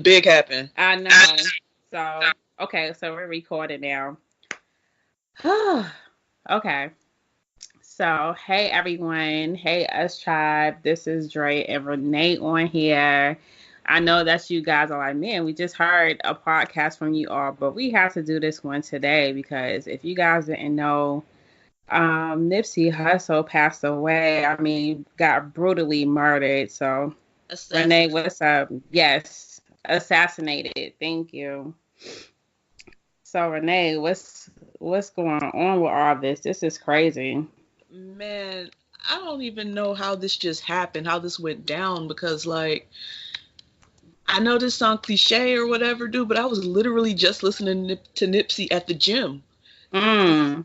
big happen. I know. So, okay, so we're recording now. Okay. So, hey everyone. Hey us tribe. This is Dre and Renee on here. I know that you guys are like, man, we just heard a podcast from you all, but we have to do this one today because if you guys didn't know, Nipsey Hussle passed away. I mean, got brutally murdered. So, Renee, Assassinate. what's up? Yes, assassinated. Thank you. So Renee, what's going on with all this? This is crazy. Man, I don't even know how this just happened, how this went down, because like I know this sound cliche or whatever, dude, but I was literally just listening to Nipsey at the gym. Mm.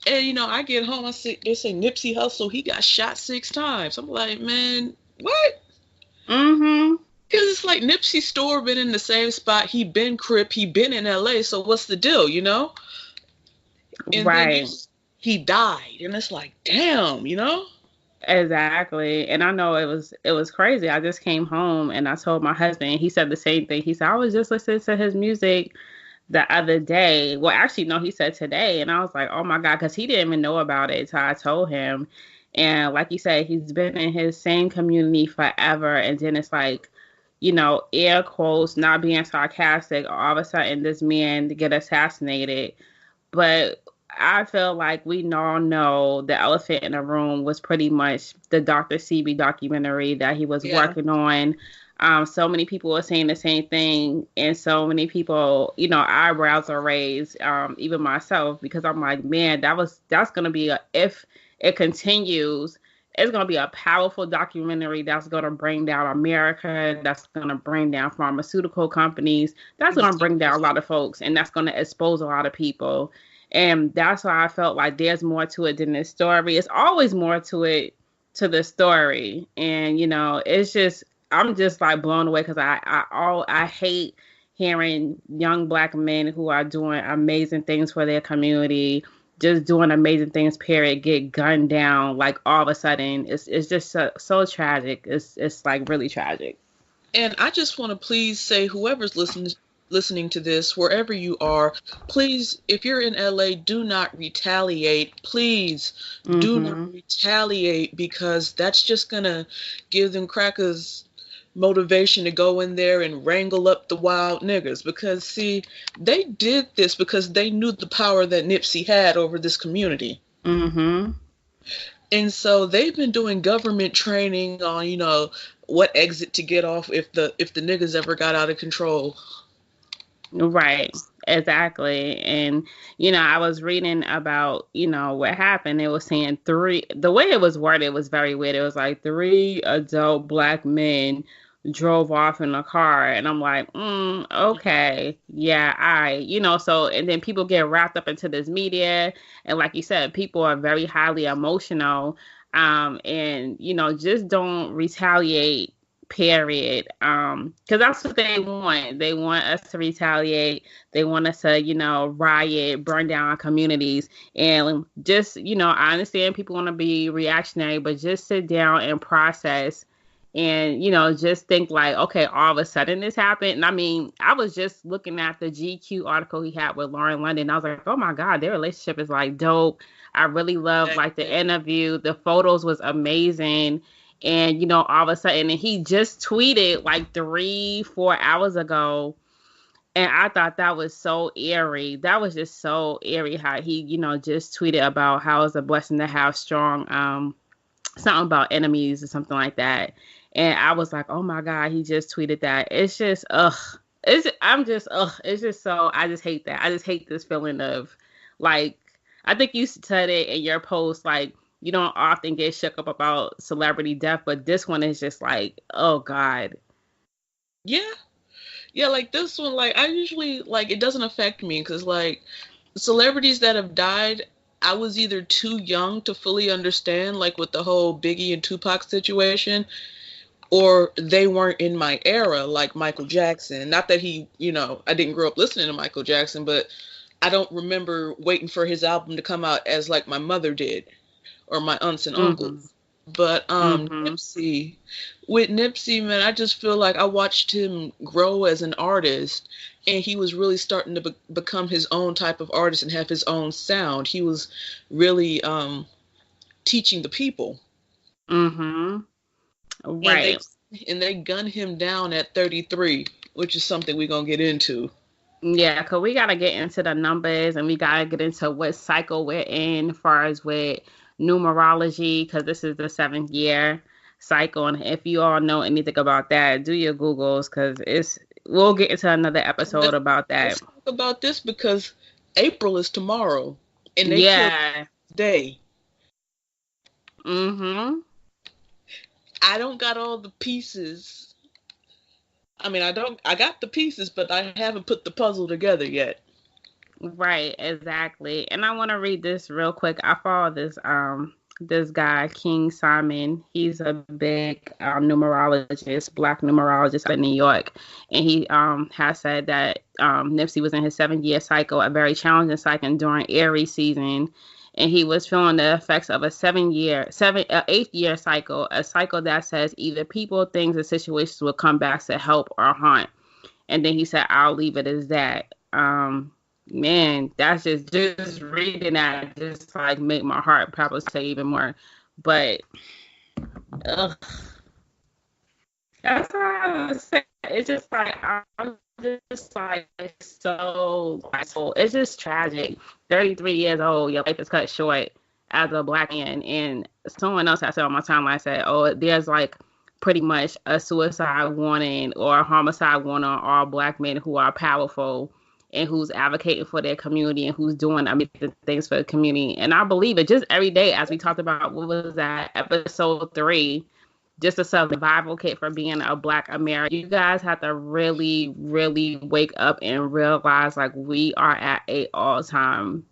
And I get home, they say Nipsey Hussle, he got shot 6 times. I'm like, man, what? Mm-hmm. Because it's like Nipsey's store been in the same spot. He been Crip, he been in LA, so what's the deal, And then Right. he died, and it's like, damn. Exactly. And I know it was crazy. I just came home and I told my husband, he said the same thing. He said, I was just listening to his music the other day. Well, actually, no, he said today. And I was like, oh my God, because he didn't even know about it until I told him. And like you said, he's been in his same community forever. And then it's like, air quotes, not being sarcastic, all of a sudden this man to get assassinated. But I feel like we all know the elephant in the room was pretty much the Dr. Sebi documentary that he was Yeah. working on. So many people are saying the same thing, and so many people, eyebrows are raised, even myself, because I'm like, man, that's gonna be if it continues, it's gonna be a powerful documentary that's gonna bring down America, that's gonna bring down pharmaceutical companies, that's gonna bring down a lot of folks, and that's gonna expose a lot of people. And that's why I felt like there's more to it than this story. It's always more to it to the story. And, it's just, I'm just like blown away because I hate hearing young black men who are doing amazing things for their community, just doing amazing things, period, get gunned down like all of a sudden. It's just so tragic. It's like really tragic. And I just want to please say, whoever's listening to this, wherever you are, please, if you're in LA, do not retaliate. Please do not Mm-hmm. retaliate, because that's just gonna give them crackers motivation to go in there and wrangle up the wild niggers. Because see, they did this because they knew the power that Nipsey had over this community. Mm-hmm. And so they've been doing government training on, what exit to get off if the niggas ever got out of control. Right, exactly. And, I was reading about, what happened. It was saying the way it was worded was very weird. It was like three adult black men drove off in a car. And I'm like, okay, yeah, so, and then people get wrapped up into this media. And like you said, people are very highly emotional. And, just don't retaliate, period. Because that's what they want. They want us to retaliate. They want us to, riot, burn down our communities. And just, I understand people want to be reactionary, but just sit down and process and, just think like, okay, all of a sudden this happened. And I mean, I was just looking at the GQ article he had with Lauren London. I was like, oh my God, their relationship is like dope. I really love like the interview. The photos was amazing. And, all of a sudden, and he just tweeted like 3-4 hours ago. And I thought that was so eerie. That was just so eerie how he, just tweeted about how it's a blessing to have strong, something about enemies or something like that. And I was like, oh my God, he just tweeted that. It's just, ugh. It's just so, I just hate that. I just hate this feeling of like, I think you said it in your post, like, you don't often get shook up about celebrity death, but this one is just like, oh God. Yeah. Yeah, like this one, like I usually, like, it doesn't affect me because like celebrities that have died, I was either too young to fully understand, like with the whole Biggie and Tupac situation, or they weren't in my era, like Michael Jackson. Not that I didn't grow up listening to Michael Jackson, but I don't remember waiting for his album to come out as like my mother did, or my aunts and Mm-hmm. uncles. But Mm-hmm. Nipsey, with Nipsey, man, I just feel like I watched him grow as an artist, and he was really starting to become his own type of artist and have his own sound. He was really teaching the people, Mm-hmm. and they Right. gunned him down at 33, which is something we're gonna get into. Yeah, because we got to get into the numbers and we got to get into what cycle we're in as far as with numerology, because this is the 7th year cycle. And if you all know anything about that, do your Googles because we'll get into another episode Let's about that. talk about this because April is tomorrow, and they killed Yeah. day. Mm-hmm. I don't got all the pieces. I mean, I got the pieces, but I haven't put the puzzle together yet. Right, exactly. And I want to read this real quick. I follow this guy, King Simon. He's a big numerologist, black numerologist out of New York. And he has said that Nipsey was in his 7th year cycle, a very challenging cycle during Aries season. And he was feeling the effects of a 8th year cycle, a cycle that says either people, things, or situations will come back to help or haunt. And then he said, I'll leave it as that. Man, that's just reading that just like make my heart probably say even more. But ugh, that's what I was saying. It's just like I'm just like so it's just tragic. 33 years old, your life is cut short as a black man. And someone else I said on my timeline said, oh, there's like pretty much a suicide warning or a homicide warning on all black men who are powerful and who's advocating for their community and who's doing amazing things for the community. And I believe it just every day, as we talked about, what was that, episode 3, just a survival kit for being a black American. You guys have to really, really wake up and realize like we are at a all-time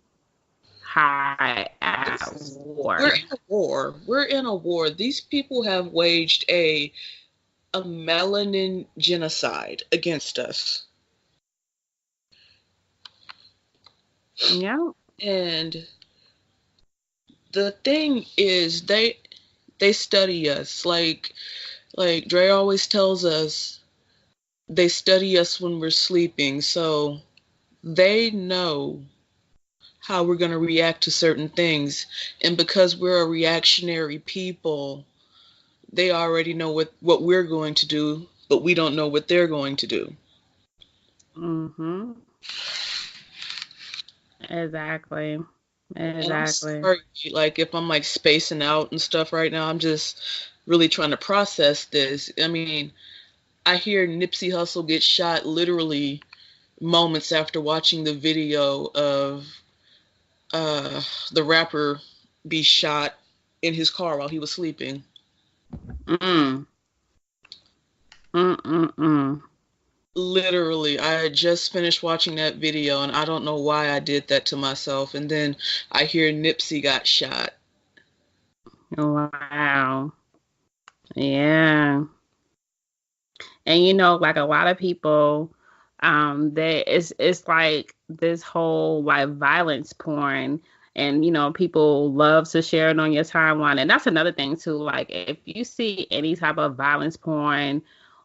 high at We're war. in a war. We're in a war. These people have waged a melanin genocide against us. Yeah. And the thing is they study us. Like Dre always tells us, they study us when we're sleeping. So they know how we're going to react to certain things. And because we're a reactionary people, they already know what we're going to do, but we don't know what they're going to do. Mm-hmm. Exactly. And I'm Exactly. sorry, like if I'm like spacing out and stuff right now, I'm just really trying to process this. I mean, I hear Nipsey Hussle get shot literally moments after watching the video of the rapper be shot in his car while he was sleeping. Mm. Mm-mm-mm. Literally, I had just finished watching that video and I don't know why I did that to myself. And then I hear Nipsey got shot. Wow. Yeah. And like a lot of people, that it's like this whole like violence porn, and people love to share it on your timeline. And that's another thing too. Like if you see any type of violence porn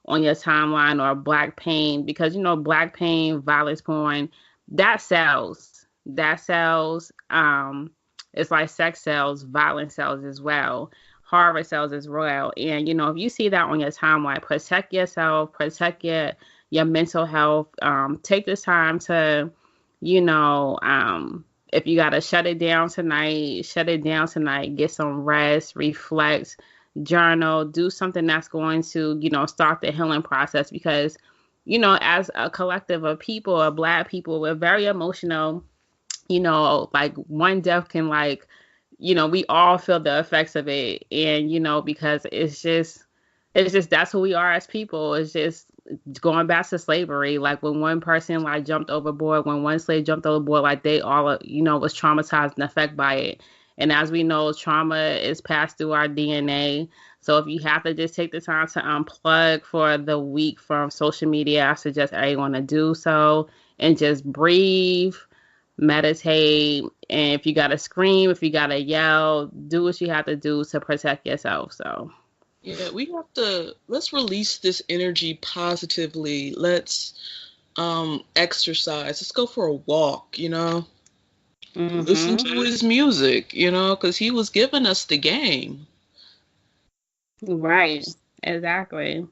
on your timeline or black pain, because black pain, violence porn, that sells. That sells. It's like sex sells, violence sells as well, horror sells as well. And if you see that on your timeline, protect yourself, protect your mental health. Take this time to, if you gotta shut it down tonight, shut it down tonight. Get some rest, reflect, journal, do something that's going to, start the healing process. Because, as a collective of people, of black people, we're very emotional. Like one death can like, we all feel the effects of it. And, because it's just that's who we are as people. It's just going back to slavery. Like when one person like jumped overboard, when one slave jumped overboard, like they all, was traumatized and affected by it. And as we know, trauma is passed through our DNA. So if you have to just take the time to unplug for the week from social media, I suggest everyone to do so and just breathe, meditate, And if you gotta scream, if you gotta yell, do what you have to do to protect yourself. So Yeah, let's release this energy positively. Let's exercise. Let's go for a walk, Listen to his music, because he was giving us the game. Right. Exactly.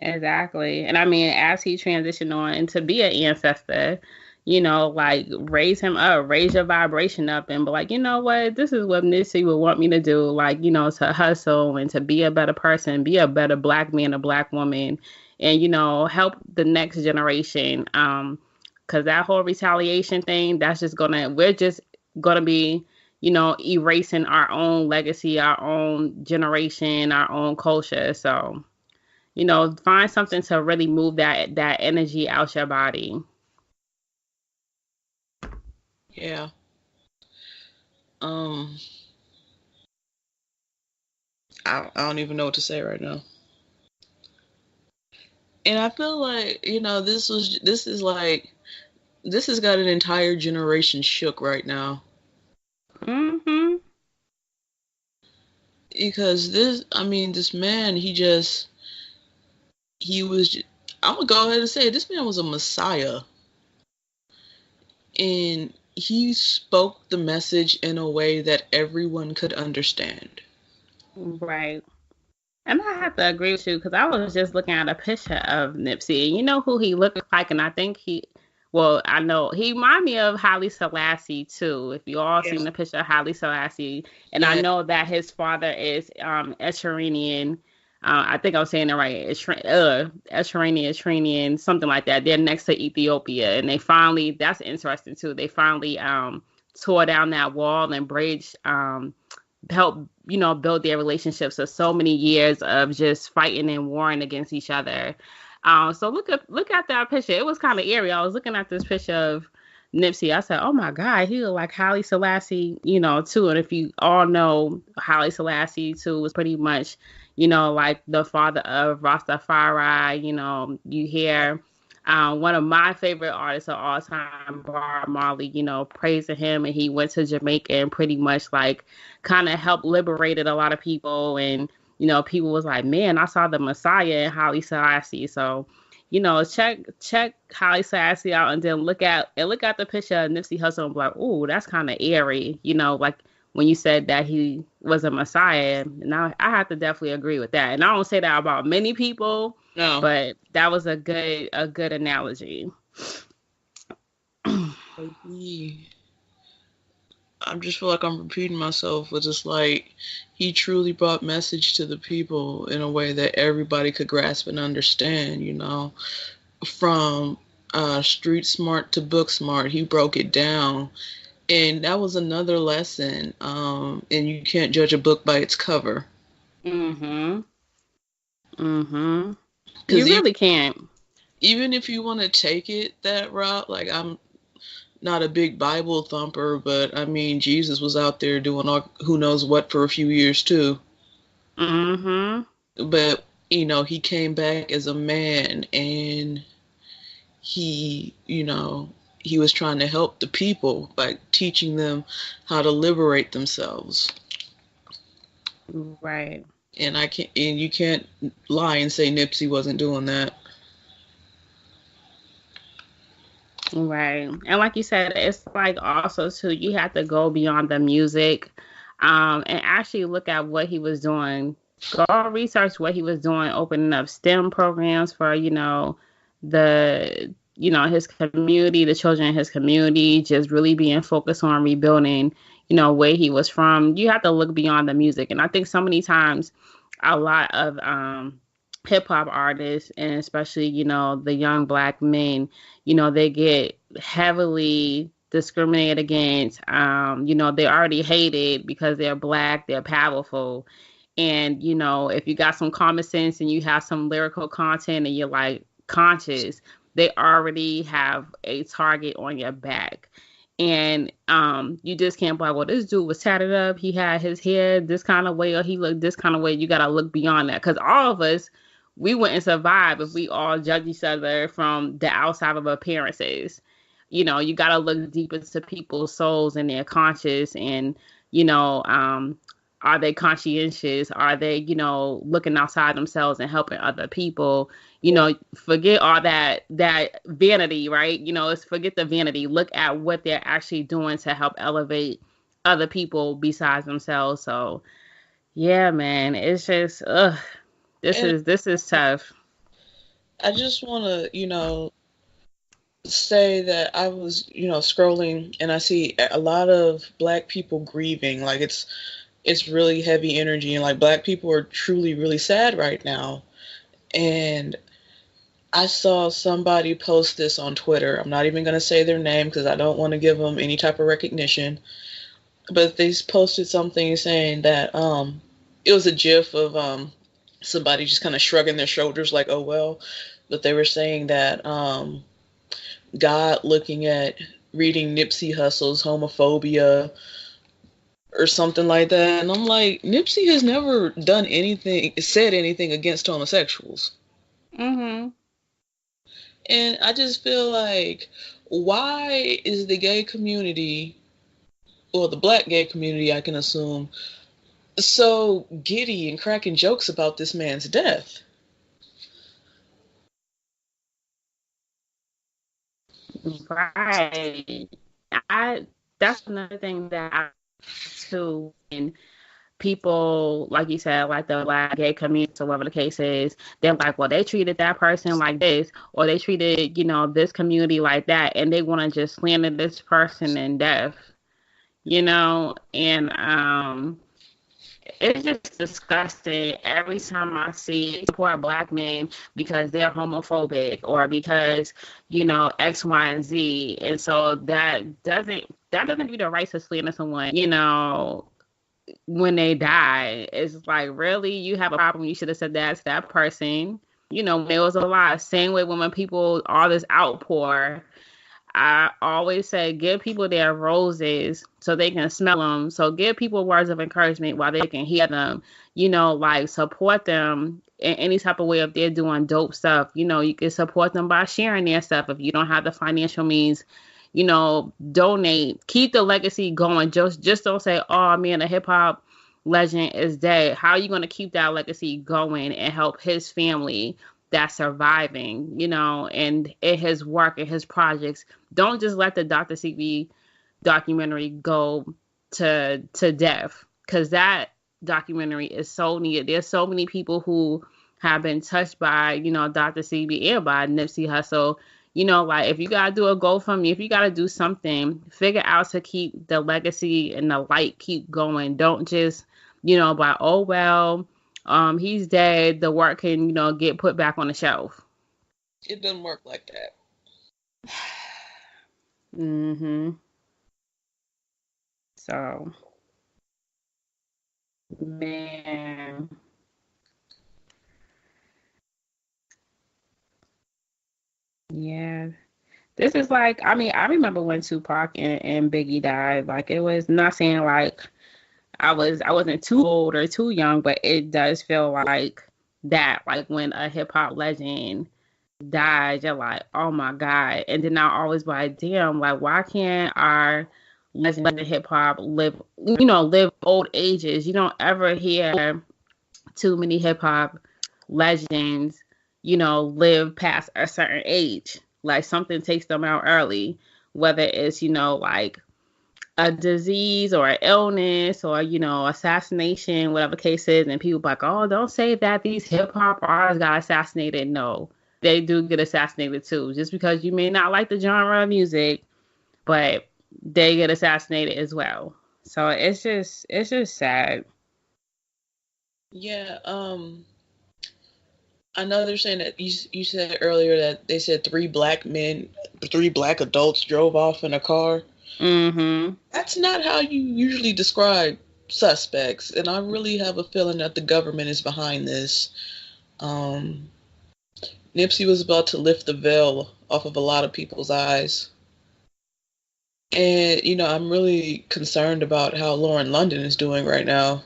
Exactly. And I mean, as he transitioned on to be an ancestor, like raise him up, raise your vibration up and be like, you know what, this is what Nipsey would want me to do, like, to hustle and to be a better person, be a better black man, a black woman, and, help the next generation. Because that whole retaliation thing, we're just gonna be, erasing our own legacy, our own generation, our own culture. So find something to really move that energy out your body. Yeah. I don't even know what to say right now. And I feel like, this has got an entire generation shook right now. Because this man, I'm gonna go ahead and say it, this man was a messiah. And he spoke the message in a way that everyone could understand. Right. And I have to agree with you because I was just looking at a picture of Nipsey, and you know who he looked like, and I think I know he reminded me of Haile Selassie too. If you all seen the picture of Haile Selassie, and I know that his father is Eritrean. I think I was saying it right. Eritrean, something like that. They're next to Ethiopia, and that's interesting too. They finally tore down that wall and bridge help build their relationships of so many years of just fighting and warring against each other. So look at that picture. It was kind of eerie. I was looking at this picture of Nipsey. I said, oh my God, he looked like Haile Selassie, too. And if you all know, Haile Selassie too was pretty much, like the father of Rastafari. You hear one of my favorite artists of all time, Bob Marley, praising him, and he went to Jamaica and pretty much like kind of helped liberated a lot of people. And people was like, man, I saw the Messiah in Haile Selassie. So check Haile Selassie out, and then look at the picture of Nipsey Hussle and be like, ooh, that's kind of eerie, like when you said that he was a Messiah. And I have to definitely agree with that. And I don't say that about many people. No. But that was a good analogy. I just feel like I'm repeating myself, but it's like he truly brought message to the people in a way that everybody could grasp and understand, from street smart to book smart. He broke it down. And that was another lesson. And you can't judge a book by its cover. You really can't. Even if you want to take it that route, like I'm not a big Bible thumper, but I mean, Jesus was out there doing who knows what for a few years too. But, he came back as a man, and he was trying to help the people by teaching them how to liberate themselves. Right. And you can't lie and say Nipsey wasn't doing that. Right. And like you said, it's like also too, you have to go beyond the music, and actually look at what he was doing. Go research what he was doing, opening up STEM programs for, his community, the children in his community, just really being focused on rebuilding, where he was from. You have to look beyond the music. And I think so many times a lot of hip hop artists, and especially, the young black men, they get heavily discriminated against. They're already hated because they're black, they're powerful. And, if you got some common sense and you have some lyrical content and you're like conscious, they already have a target on your back. And you just can't be like, well, this dude was tatted up, he had his hair this kind of way, or he looked this kind of way. You got to look beyond that, because all of us, we wouldn't survive if we all judge each other from the outside of appearances. you know, you got to look deep into people's souls and their conscious, and, you know, are they conscientious? Are they, you know, looking outside themselves and helping other people? You know, forget all that vanity, right? You know, it's forget the vanity. Look at what they're actually doing to help elevate other people besides themselves. So, yeah, man, it's just, And this is tough. I just want to, say that I was, scrolling and I see a lot of black people grieving. Like it's really heavy energy, and like black people are truly really sad right now. And I saw somebody post this on Twitter. I'm not even going to say their name because I don't want to give them any type of recognition. But they posted something saying that it was a gif of somebody just kind of shrugging their shoulders like, oh well. But they were saying that God looking at reading Nipsey Hussle's homophobia or something like that. And I'm like, Nipsey has never done anything, said anything against homosexuals. Mm-hmm. And I just feel like, why is the gay community, or the black gay community, I can assume, so giddy and cracking jokes about this man's death? Right. I That's another thing that I too, and people, like you said, like the black gay community or whatever the case is, they're like, well, they treated that person like this, or they treated, you know, this community like that, and they want to just slander this person in death, you know, and it's just disgusting every time I see poor black men because they're homophobic or because, you know, X, Y, and Z. And so that doesn't give you the right to slander someone, you know, when they die. It's like, really, you have a problem, you should have said that to that person. You know, there was a lot. Same way when people all this outpour, I always say give people their roses so they can smell them. So give people words of encouragement while they can hear them. You know, like support them in any type of way if they're doing dope stuff. You know, you can support them by sharing their stuff. If you don't have the financial means, you know, donate. Keep the legacy going. Just don't say, oh man, a hip hop legend is dead. How are you going to keep that legacy going and help his family that's surviving, you know, and in his work and his projects? Don't just let the Dr. CB documentary go to death, because that documentary is so needed. There's so many people who have been touched by, you know, Dr. CB and by Nipsey Hussle. You know, like if you gotta do a GoFundMe, if you gotta do something, figure out to keep the legacy and the light keep going. Don't just, you know, by oh well, he's dead, the work can, you know, get put back on the shelf. It doesn't work like that. Mm-hmm. So, man, yeah. This is like, I mean, I remember when Tupac and Biggie died. Like, it was not saying like I wasn't too old or too young, but it does feel like that. Like when a hip hop legend died, you're like, oh my God. And then I always be like, damn, like why can't our legend in hip hop live, you know, live old ages? You don't ever hear too many hip hop legends, you know, live past a certain age. Like something takes them out early, whether it's, you know, like a disease or an illness or, you know, assassination, whatever case is, and people like, oh, don't say that these hip hop artists got assassinated. No, they do get assassinated too. Just because you may not like the genre of music, but they get assassinated as well. So it's just sad. Yeah, I know they're saying that you said earlier that they said three black adults drove off in a car. Mm-hmm. That's not how you usually describe suspects, and I really have a feeling that the government is behind this. Um, Nipsey was about to lift the veil off of a lot of people's eyes. And, I'm really concerned about how Lauren London is doing right now.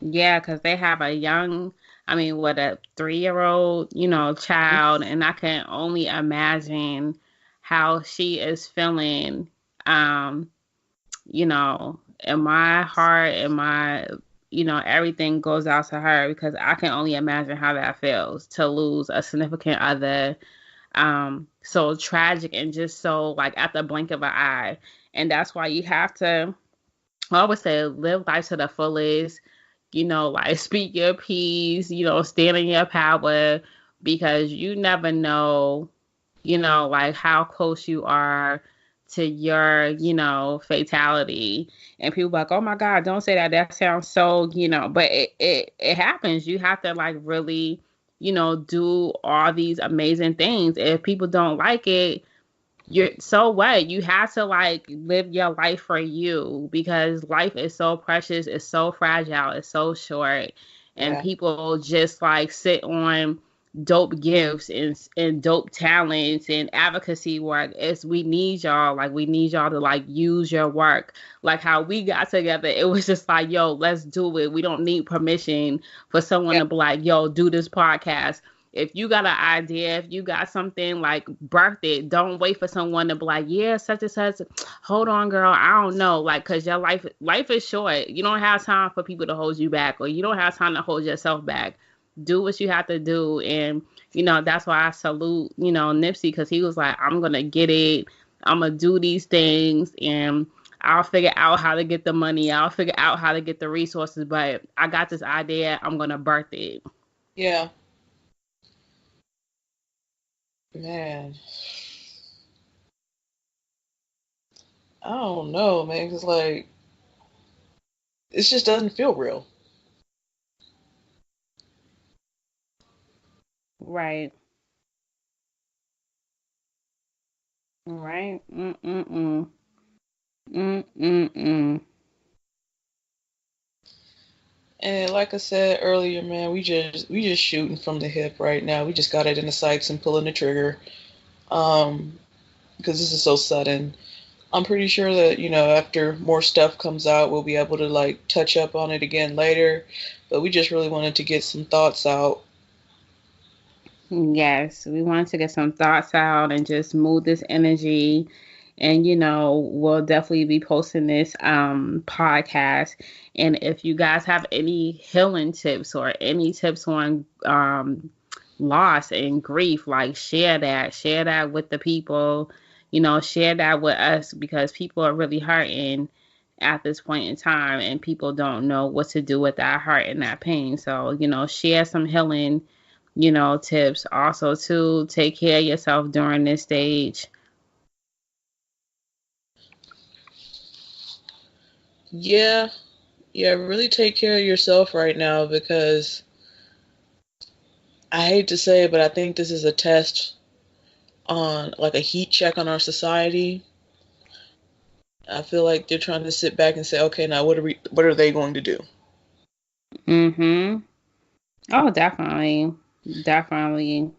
Yeah, because they have a young, I mean, what, a 3-year-old, you know, child, and I can only imagine how she is feeling, you know, in my heart and my, you know, everything goes out to her, because I can only imagine how that feels to lose a significant other, so tragic and just so like at the blink of an eye. And that's why you have to, I always say, live life to the fullest, you know, like speak your piece, you know, stand in your power, because you never know, you know, like how close you are to your, you know, fatality. And people like, oh my God, don't say that. That sounds so, you know, but it happens. You have to like really, you know, do all these amazing things. If people don't like it, you're so what? You have to like live your life for you, because life is so precious, it's so fragile, it's so short. And Yeah. people just like sit on dope gifts and dope talents and advocacy work. It's we need y'all, like we need y'all to like use your work. Like how we got together, it was just like, yo, let's do it. We don't need permission for someone Yeah. to be like, yo, do this podcast. If you got an idea, if you got something, like birth it. Don't wait for someone to be like, yeah, such and such. Hold on, girl. I don't know. Like, cause your life is short. You don't have time for people to hold you back, or you don't have time to hold yourself back. Do what you have to do. And, you know, that's why I salute, you know, Nipsey, because he was like, I'm gonna get it. I'm gonna do these things, and I'll figure out how to get the money. I'll figure out how to get the resources, but I got this idea. I'm gonna birth it. Yeah. Man. I don't know, man. Cause like it just doesn't feel real. Right. Right. Mm-mm-mm. Mm-mm-mm. And like I said earlier, man, we just shooting from the hip right now. We just got it in the sights and pulling the trigger. Um, because this is so sudden. I'm pretty sure that, after more stuff comes out, we'll be able to like touch up on it again later. But we just really wanted to get some thoughts out. Yes, we wanted to get some thoughts out and just move this energy. And, you know, we'll definitely be posting this podcast. And if you guys have any healing tips or any tips on loss and grief, like share that. Share that with the people. You know, share that with us, because people are really hurting at this point in time, and people don't know what to do with that hurt and that pain. So, you know, share some healing, you know, tips. Also, to take care of yourself during this stage. Yeah, yeah, really take care of yourself right now because I hate to say it, but I think this is a test on like a heat check on our society. I feel like they're trying to sit back and say, okay, now what are they going to do? Mm-hmm. Oh, definitely. Definitely.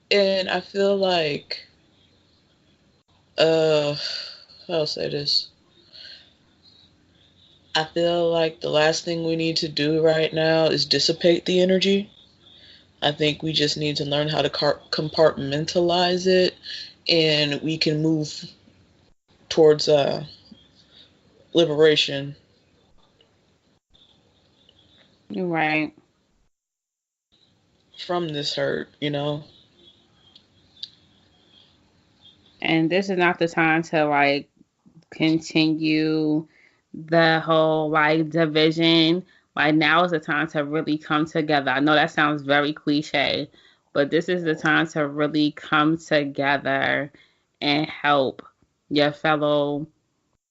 And I feel like, uh, how will I say this? I feel like the last thing we need to do right now is dissipate the energy. I think we just need to learn how to compartmentalize it, and we can move towards liberation You're right. from this hurt. And this is not the time to like continue the whole like division. Like now is the time to really come together. I know that sounds very cliche, but this is the time to really come together and help your fellow,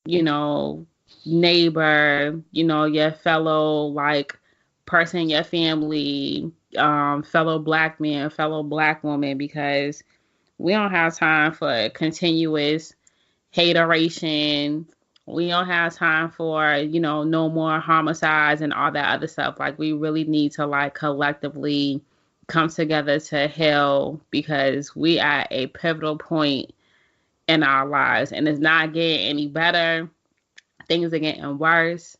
you know, neighbor, you know, your fellow like person in your family, fellow black man, fellow black woman, because we don't have time for continuous hateration. We don't have time for, you know, no more homicides and all that other stuff. Like we really need to like collectively come together to heal, because we at a pivotal point in our lives, and it's not getting any better. Things are getting worse.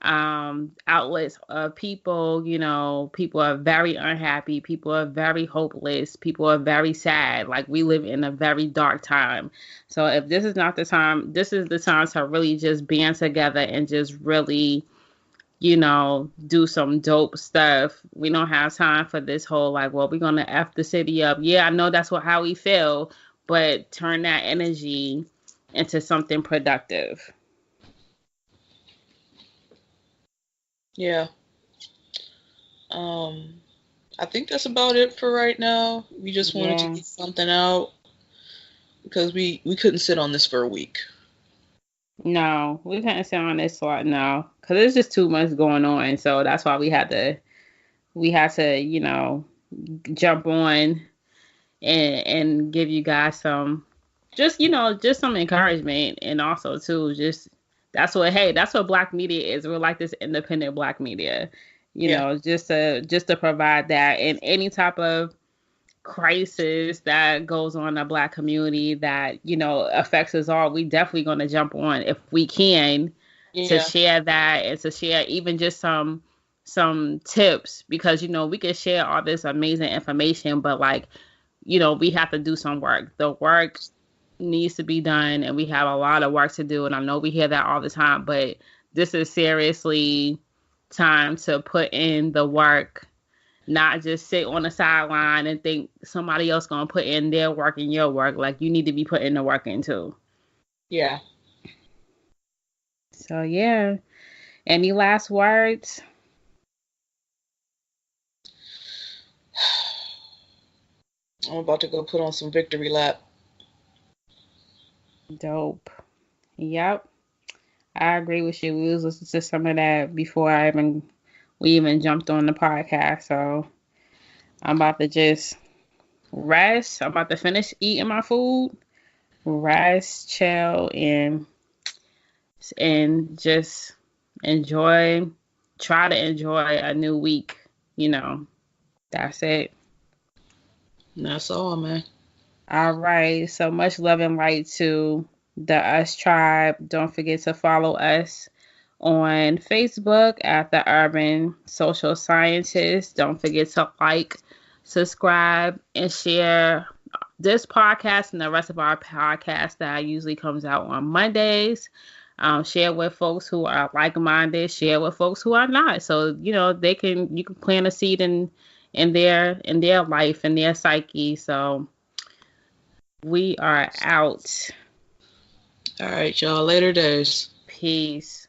outlets of people. You know, people are very unhappy. People are very hopeless. People are very sad. Like, we live in a very dark time. So if this is not the time, this is the time to really just band together and just really, you know, do some dope stuff. We don't have time for this whole like, well, we're gonna F the city up. Yeah, I know that's how we feel, but turn that energy into something productive. Yeah. I think that's about it for right now. We just wanted to Yeah. get something out because we couldn't sit on this for a week. No, we couldn't sit on this slot now because there's just too much going on. So that's why we had to, you know, jump on and give you guys some, just, you know, just some encouragement. And also too, just that's what black media is. We're like this independent black media, you Yeah. know, just to provide that in any type of crisis that goes on in the black community that, you know, affects us all. We definitely going to jump on if we can, to Yeah. share that and to share even just some tips, because, you know, we can share all this amazing information, but like, you know, we have to do some work. The work needs to be done, and we have a lot of work to do. And I know we hear that all the time, but this is seriously time to put in the work, not just sit on the sideline and think somebody else gonna put in their work and your work. Like, you need to be putting the work in too. Yeah. So yeah. Any last words? I'm about to go put on some victory lap. Dope. Yep. I agree with you. We was listening to some of that before we even jumped on the podcast. So I'm about to just rest. I'm about to finish eating my food, rest, chill, and just enjoy, try to enjoy a new week. You know, that's it. And that's all, man. All right. So much love and light to the Us Tribe. Don't forget to follow us on Facebook at the Urban Social Scientist. Don't forget to like, subscribe, and share this podcast and the rest of our podcast that usually comes out on Mondays. Share with folks who are like-minded. Share with folks who are not. So, you know, you can plant a seed in their life, in their psyche. So we are out. All right, y'all. Later days. Peace.